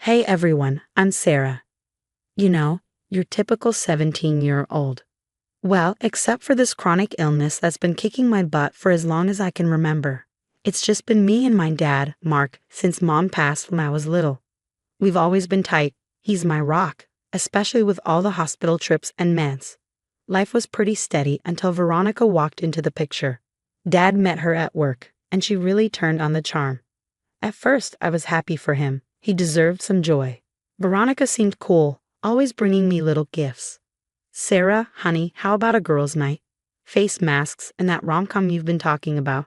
Hey everyone, I'm Sarah. You know, your typical 17-year-old. Well, except for this chronic illness that's been kicking my butt for as long as I can remember. It's just been me and my dad, Mark, since Mom passed when I was little. We've always been tight. He's my rock, especially with all the hospital trips and meds. Life was pretty steady until Veronica walked into the picture. Dad met her at work, and she really turned on the charm. At first, I was happy for him. He deserved some joy. Veronica seemed cool, always bringing me little gifts. Sarah, honey, how about a girls' night? Face masks and that rom-com you've been talking about,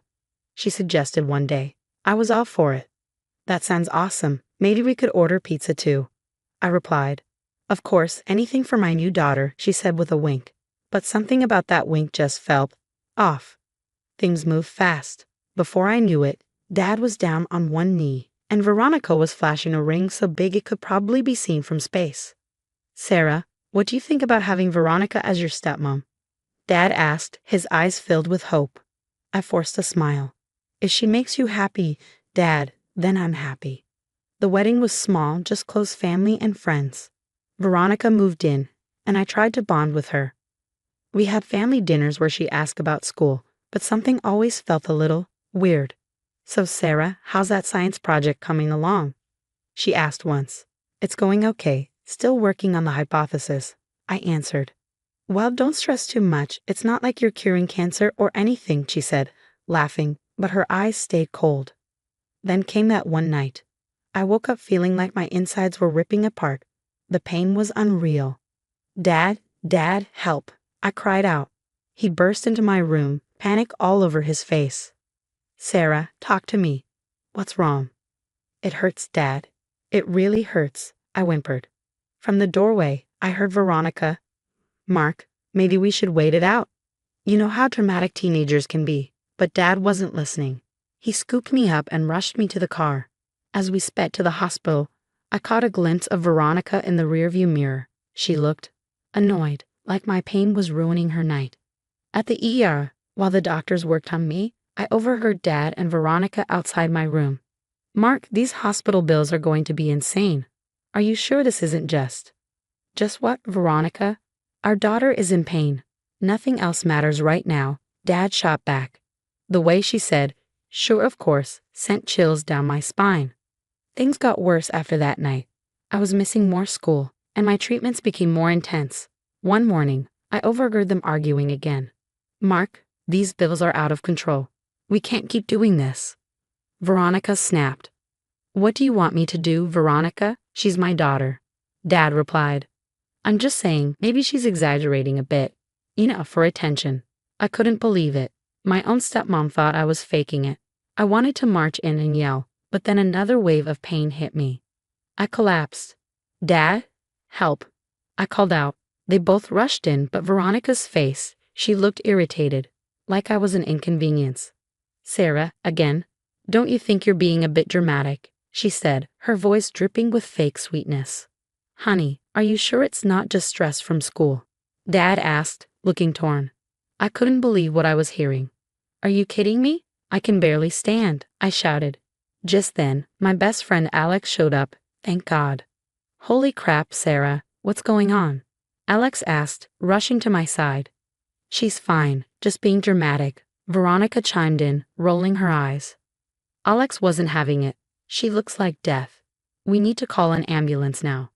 she suggested one day. I was all for it. That sounds awesome. Maybe we could order pizza too, I replied. Of course, anything for my new daughter, she said with a wink. But something about that wink just felt off. Things moved fast. Before I knew it, Dad was down on one knee, and Veronica was flashing a ring so big it could probably be seen from space. Sarah, what do you think about having Veronica as your stepmom? Dad asked, his eyes filled with hope. I forced a smile. If she makes you happy, Dad, then I'm happy. The wedding was small, just close family and friends. Veronica moved in, and I tried to bond with her. We had family dinners where she asked about school, but something always felt a little weird. So Sarah, how's that science project coming along? She asked once. It's going okay, still working on the hypothesis, I answered. Well, don't stress too much, it's not like you're curing cancer or anything, she said, laughing, but her eyes stayed cold. Then came that one night. I woke up feeling like my insides were ripping apart. The pain was unreal. Dad, help, I cried out. He burst into my room, panic all over his face. Sarah, talk to me. What's wrong? It hurts, Dad. It really hurts, I whimpered. From the doorway, I heard Veronica. Mark, maybe we should wait it out. You know how dramatic teenagers can be, but Dad wasn't listening. He scooped me up and rushed me to the car. As we sped to the hospital, I caught a glimpse of Veronica in the rearview mirror. She looked annoyed, like my pain was ruining her night. At the ER, while the doctors worked on me, I overheard Dad and Veronica outside my room. Mark, these hospital bills are going to be insane. Are you sure this isn't just what, Veronica? Our daughter is in pain. Nothing else matters right now, Dad shot back. The way she said, sure of course, sent chills down my spine. Things got worse after that night. I was missing more school, and my treatments became more intense. One morning, I overheard them arguing again. Mark, these bills are out of control. We can't keep doing this. Veronica snapped. What do you want me to do, Veronica? She's my daughter. Dad replied. I'm just saying, maybe she's exaggerating a bit. Enough for attention. I couldn't believe it. My own stepmom thought I was faking it. I wanted to march in and yell, but then another wave of pain hit me. I collapsed. Dad? Help. I called out. They both rushed in, but Veronica's face, she looked irritated, like I was an inconvenience. Sarah, again, don't you think you're being a bit dramatic? She said, her voice dripping with fake sweetness. Honey, are you sure it's not just stress from school? Dad asked, looking torn. I couldn't believe what I was hearing. Are you kidding me? I can barely stand, I shouted. Just then, my best friend Alex showed up, thank God. Holy crap, Sarah, what's going on? Alex asked, rushing to my side. She's fine, just being dramatic, Veronica chimed in, rolling her eyes. Alex wasn't having it. She looks like death. We need to call an ambulance now.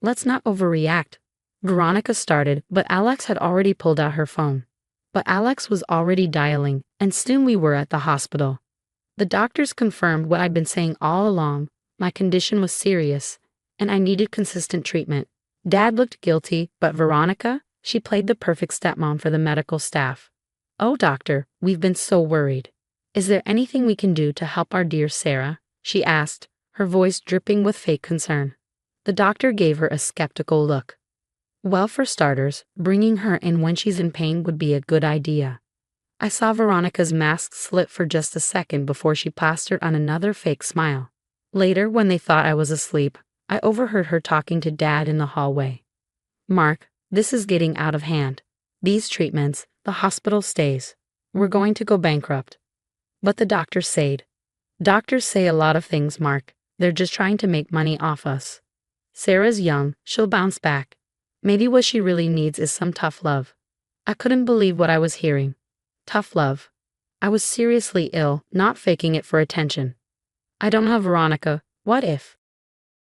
Let's not overreact. Veronica started, but Alex had already pulled out her phone. But Alex was already dialing, and soon we were at the hospital. The doctors confirmed what I'd been saying all along. My condition was serious, and I needed consistent treatment. Dad looked guilty, but Veronica, she played the perfect stepmom for the medical staff. Oh, doctor, we've been so worried. Is there anything we can do to help our dear Sarah? She asked, her voice dripping with fake concern. The doctor gave her a skeptical look. Well, for starters, bringing her in when she's in pain would be a good idea. I saw Veronica's mask slip for just a second before she plastered on another fake smile. Later, when they thought I was asleep, I overheard her talking to Dad in the hallway. Mark, this is getting out of hand. These treatments, the hospital stays. We're going to go bankrupt. But the doctors said. Doctors say a lot of things, Mark. They're just trying to make money off us. Sarah's young, she'll bounce back. Maybe what she really needs is some tough love. I couldn't believe what I was hearing. Tough love. I was seriously ill, not faking it for attention. I don't have Veronica. What if?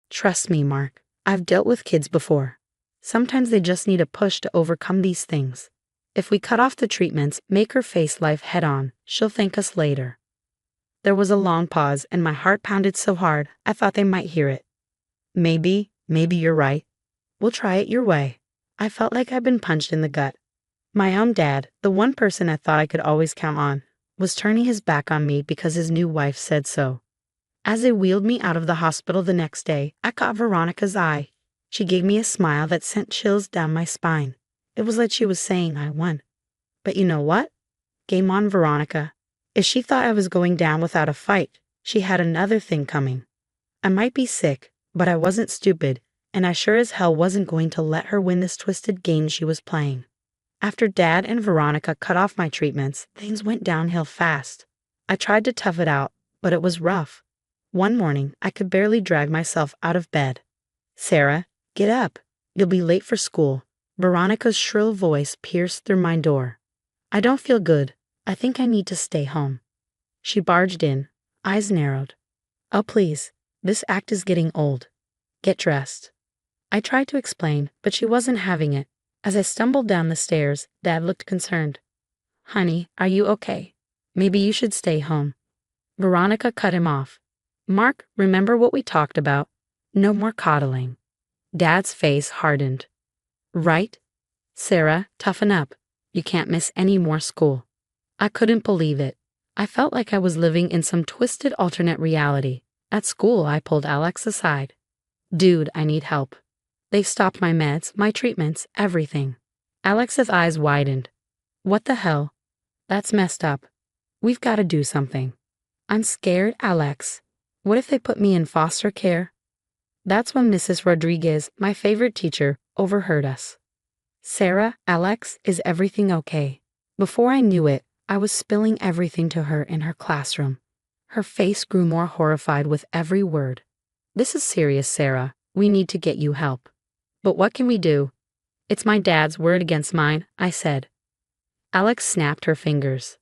Trust me, Mark. I've dealt with kids before. Sometimes they just need a push to overcome these things. If we cut off the treatments, make her face life head on, she'll thank us later. There was a long pause and my heart pounded so hard I thought they might hear it. Maybe you're right. We'll try it your way. I felt like I'd been punched in the gut. My own dad, the one person I thought I could always count on, was turning his back on me because his new wife said so. As they wheeled me out of the hospital the next day, I caught Veronica's eye. She gave me a smile that sent chills down my spine. It was like she was saying I won. But you know what? Game on, Veronica. If she thought I was going down without a fight, she had another thing coming. I might be sick, but I wasn't stupid, and I sure as hell wasn't going to let her win this twisted game she was playing. After Dad and Veronica cut off my treatments, things went downhill fast. I tried to tough it out, but it was rough. One morning, I could barely drag myself out of bed. Sarah, get up. You'll be late for school. Veronica's shrill voice pierced through my door. I don't feel good. I think I need to stay home. She barged in, eyes narrowed. Oh, please. This act is getting old. Get dressed. I tried to explain, but she wasn't having it. As I stumbled down the stairs, Dad looked concerned. Honey, are you okay? Maybe you should stay home. Veronica cut him off. Mark, remember what we talked about? No more coddling. Dad's face hardened. Right? Sarah, toughen up. You can't miss any more school. I couldn't believe it. I felt like I was living in some twisted alternate reality. At school, I pulled Alex aside. Dude, I need help. They've stopped my meds, my treatments, everything. Alex's eyes widened. What the hell? That's messed up. We've got to do something. I'm scared, Alex. What if they put me in foster care? That's when Mrs. Rodriguez, my favorite teacher, overheard us. Sarah, Alex, is everything okay? Before I knew it, I was spilling everything to her in her classroom. Her face grew more horrified with every word. This is serious, Sarah. We need to get you help. But what can we do? It's my dad's word against mine, I said. Alex snapped her fingers.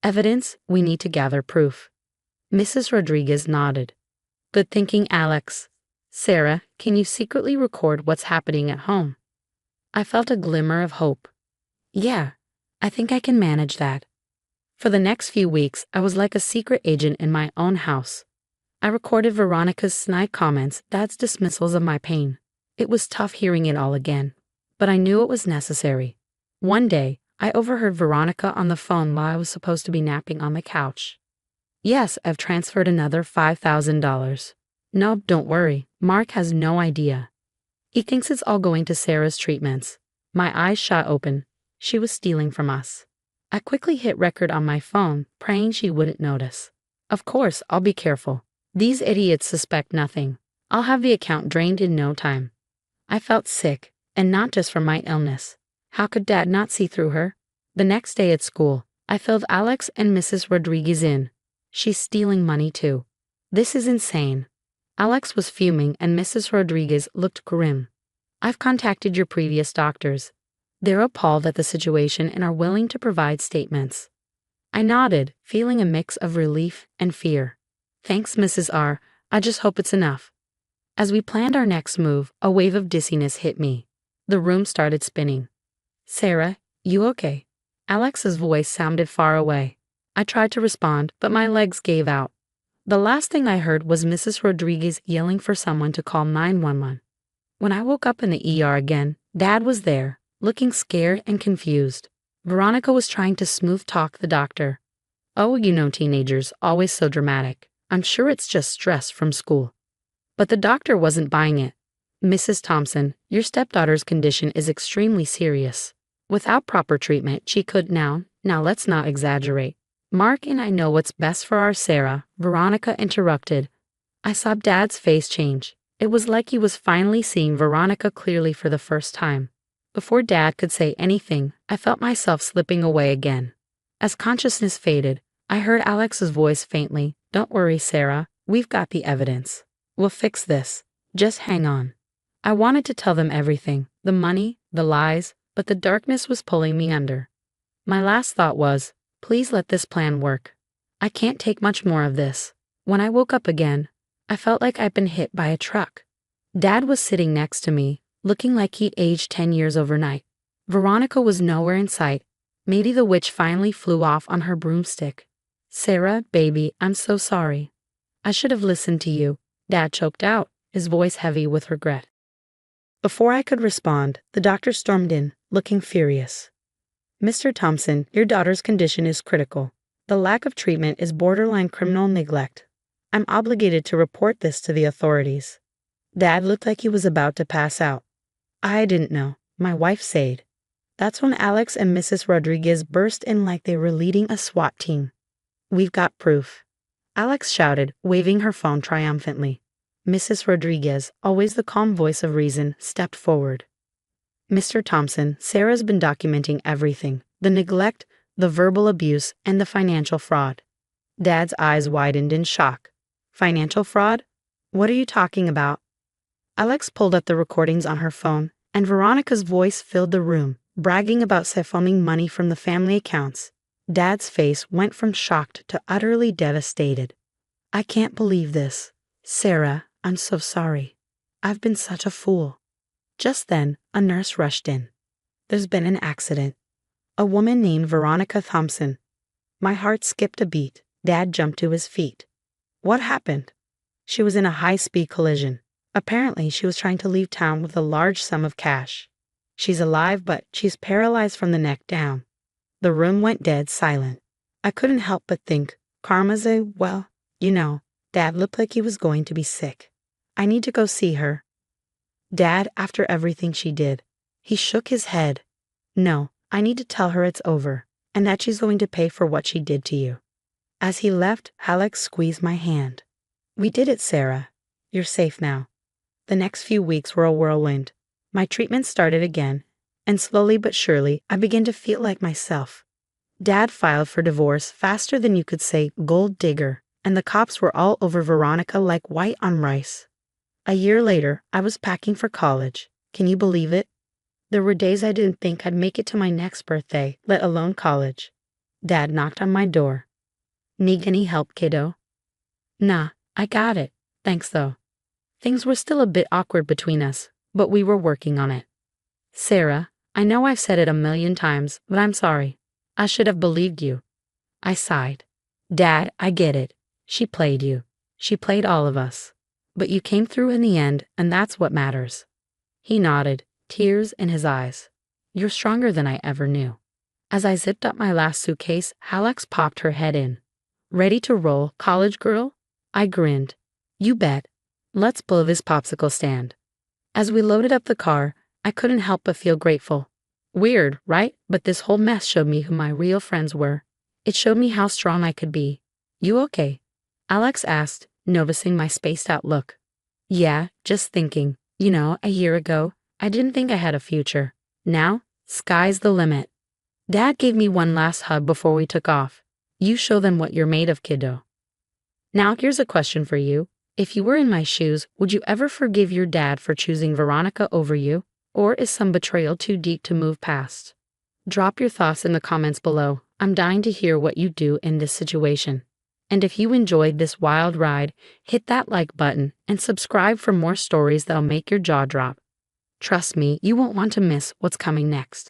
Evidence? We need to gather proof. Mrs. Rodriguez nodded. Good thinking, Alex. Sarah, can you secretly record what's happening at home? I felt a glimmer of hope. Yeah, I think I can manage that. For the next few weeks, I was like a secret agent in my own house. I recorded Veronica's snide comments, Dad's dismissals of my pain. It was tough hearing it all again, but I knew it was necessary. One day, I overheard Veronica on the phone while I was supposed to be napping on the couch. Yes, I've transferred another $5,000. No, don't worry, Mark has no idea. He thinks it's all going to Sarah's treatments. My eyes shot open. She was stealing from us. I quickly hit record on my phone, praying she wouldn't notice. Of course, I'll be careful. These idiots suspect nothing. I'll have the account drained in no time. I felt sick, and not just from my illness. How could Dad not see through her? The next day at school, I filled Alex and Mrs. Rodriguez in. She's stealing money too. This is insane. Alex was fuming and Mrs. Rodriguez looked grim. I've contacted your previous doctors. They're appalled at the situation and are willing to provide statements. I nodded, feeling a mix of relief and fear. Thanks, Mrs. R. I just hope it's enough. As we planned our next move, a wave of dizziness hit me. The room started spinning. Sarah, you okay? Alex's voice sounded far away. I tried to respond, but my legs gave out. The last thing I heard was Mrs. Rodriguez yelling for someone to call 911. When I woke up in the ER again, Dad was there, looking scared and confused. Veronica was trying to smooth talk the doctor. Oh, you know teenagers, always so dramatic. I'm sure it's just stress from school. But the doctor wasn't buying it. Mrs. Thompson, your stepdaughter's condition is extremely serious. Without proper treatment, she could now let's not exaggerate. Mark and I know what's best for our Sarah, Veronica interrupted. I saw Dad's face change. It was like he was finally seeing Veronica clearly for the first time. Before Dad could say anything, I felt myself slipping away again. As consciousness faded, I heard Alex's voice faintly. Don't worry, Sarah. We've got the evidence. We'll fix this. Just hang on. I wanted to tell them everything, the money, the lies, but the darkness was pulling me under. My last thought was, please let this plan work. I can't take much more of this. When I woke up again, I felt like I'd been hit by a truck. Dad was sitting next to me, looking like he'd aged 10 years overnight. Veronica was nowhere in sight. Maybe the witch finally flew off on her broomstick. Sarah, baby, I'm so sorry. I should have listened to you, Dad choked out, his voice heavy with regret. Before I could respond, the doctor stormed in, looking furious. Mr. Thompson, your daughter's condition is critical. The lack of treatment is borderline criminal neglect. I'm obligated to report this to the authorities. Dad looked like he was about to pass out. I didn't know. My wife said. That's when Alex and Mrs. Rodriguez burst in like they were leading a SWAT team. We've got proof. Alex shouted, waving her phone triumphantly. Mrs. Rodriguez, always the calm voice of reason, stepped forward. Mr. Thompson, Sarah's been documenting everything. The neglect, the verbal abuse, and the financial fraud. Dad's eyes widened in shock. Financial fraud? What are you talking about? Alex pulled up the recordings on her phone, and Veronica's voice filled the room, bragging about siphoning money from the family accounts. Dad's face went from shocked to utterly devastated. I can't believe this. Sarah, I'm so sorry. I've been such a fool. Just then, a nurse rushed in. There's been an accident. A woman named Veronica Thompson. My heart skipped a beat. Dad jumped to his feet. What happened? She was in a high-speed collision. Apparently, she was trying to leave town with a large sum of cash. She's alive, but she's paralyzed from the neck down. The room went dead silent. I couldn't help but think, Karma's Dad looked like he was going to be sick. I need to go see her. Dad, after everything she did. He shook his head. No, I need to tell her it's over, and that she's going to pay for what she did to you. As he left, Alex squeezed my hand. We did it, Sarah. You're safe now. The next few weeks were a whirlwind. My treatment started again, and slowly but surely, I began to feel like myself. Dad filed for divorce faster than you could say gold digger, and the cops were all over Veronica like white on rice. A year later, I was packing for college. Can you believe it? There were days I didn't think I'd make it to my next birthday, let alone college. Dad knocked on my door. Need any help, kiddo? Nah, I got it. Thanks, though. Things were still a bit awkward between us, but we were working on it. Sarah, I know I've said it a million times, but I'm sorry. I should have believed you. I sighed. Dad, I get it. She played you. She played all of us. But you came through in the end, and that's what matters. He nodded, tears in his eyes. You're stronger than I ever knew. As I zipped up my last suitcase, Alex popped her head in. Ready to roll, college girl? I grinned. You bet. Let's blow this popsicle stand. As we loaded up the car, I couldn't help but feel grateful. Weird, right? But this whole mess showed me who my real friends were. It showed me how strong I could be. You okay? Alex asked, noticing my spaced-out look. Yeah, just thinking. A year ago, I didn't think I had a future. Now, sky's the limit. Dad gave me one last hug before we took off. You show them what you're made of, kiddo. Now here's a question for you. If you were in my shoes, would you ever forgive your dad for choosing Veronica over you? Or is some betrayal too deep to move past? Drop your thoughts in the comments below. I'm dying to hear what you do in this situation. And if you enjoyed this wild ride, hit that like button and subscribe for more stories that'll make your jaw drop. Trust me, you won't want to miss what's coming next.